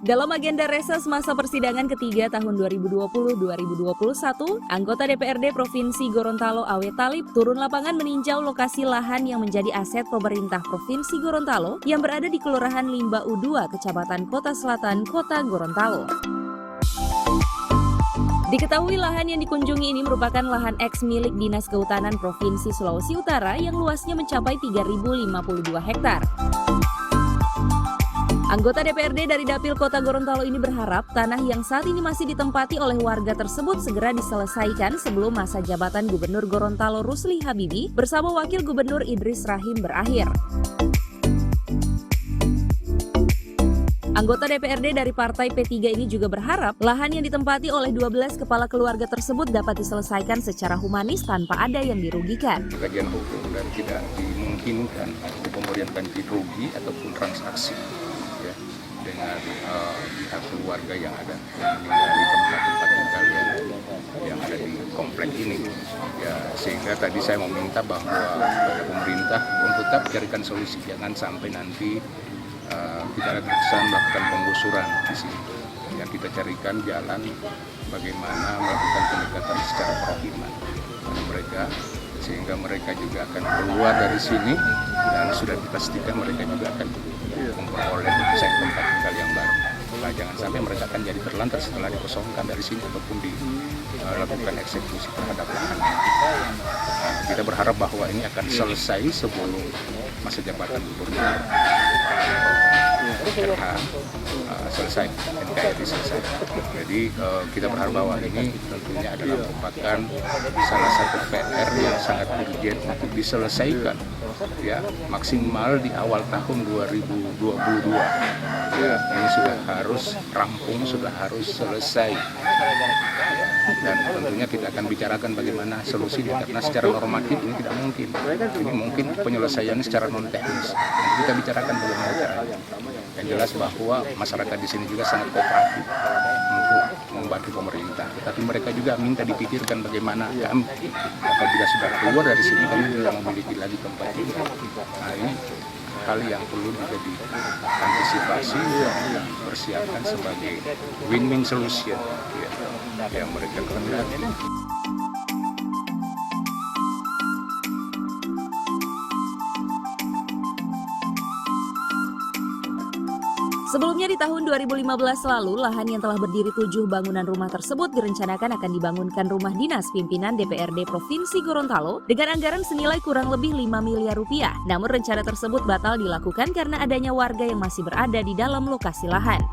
Dalam agenda reses masa persidangan ketiga tahun 2020-2021, anggota DPRD Provinsi Gorontalo Awe Talib turun lapangan meninjau lokasi lahan yang menjadi aset pemerintah Provinsi Gorontalo yang berada di Kelurahan Limba U2, Kecamatan Kota Selatan, Kota Gorontalo. Diketahui lahan yang dikunjungi ini merupakan lahan eks milik Dinas Kehutanan Provinsi Sulawesi Utara yang luasnya mencapai 3.052 hektar. Anggota DPRD dari Dapil Kota Gorontalo ini berharap tanah yang saat ini masih ditempati oleh warga tersebut segera diselesaikan sebelum masa jabatan Gubernur Gorontalo Rusli Habibie bersama Wakil Gubernur Idris Rahim berakhir. Anggota DPRD dari Partai P3 ini juga berharap lahan yang ditempati oleh 12 kepala keluarga tersebut dapat diselesaikan secara humanis tanpa ada yang dirugikan. Kajian hukum dan tidak dimungkinkan pemberian ganti rugi ataupun transaksi ya, dengan pihak keluarga yang ada meninggal di tempat-tempat tinggal yang ada di komplek ini. Ya, sehingga tadi saya meminta bahwa kepada pemerintah untuk tetap carikan solusi, jangan sampai nanti kita bisa melakukan penggusuran di sini. Ya, kita carikan jalan bagaimana melakukan pendekatan secara kerohiman pada mereka, sehingga mereka juga akan keluar dari sini dan sudah dipastikan mereka juga akan memperoleh tempat tinggal yang baru. Nah, jangan sampai mereka akan jadi terlantar setelah dikosongkan dari sini ataupun dilakukan eksekusi terhadap lahan. Kita berharap bahwa ini akan selesai sebelum masa jabatan gubernur RH selesai, NKRI selesai. Jadi kita berharap bahwa ini tentunya adalah merupakan salah satu PR yang sangat urgent untuk diselesaikan, ya, maksimal di awal tahun 2022. Ya, ini sudah harus rampung, sudah harus selesai. Dan tentunya kita akan bicarakan bagaimana solusinya, karena secara normatif ini tidak mungkin. Ini mungkin penyelesaiannya secara non teknis. Kita bicarakan bagaimana caranya. Yang jelas bahwa masyarakat di sini juga sangat kooperatif untuk membantu pemerintah. Tetapi mereka juga minta dipikirkan bagaimana kami apabila sudah keluar dari sini kami tidak memiliki lagi tempat tinggal. Nah, ini hal yang perlu juga diantisipasi dan persiapkan sebagai win-win solution yang mereka kehendaki. Sebelumnya di tahun 2015 lalu, lahan yang telah berdiri 7 bangunan rumah tersebut direncanakan akan dibangunkan rumah dinas pimpinan DPRD Provinsi Gorontalo dengan anggaran senilai kurang lebih 5 miliar rupiah. Namun rencana tersebut batal dilakukan karena adanya warga yang masih berada di dalam lokasi lahan.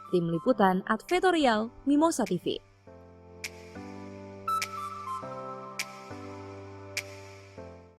Tim Liputan Advertorial Mimosa TV.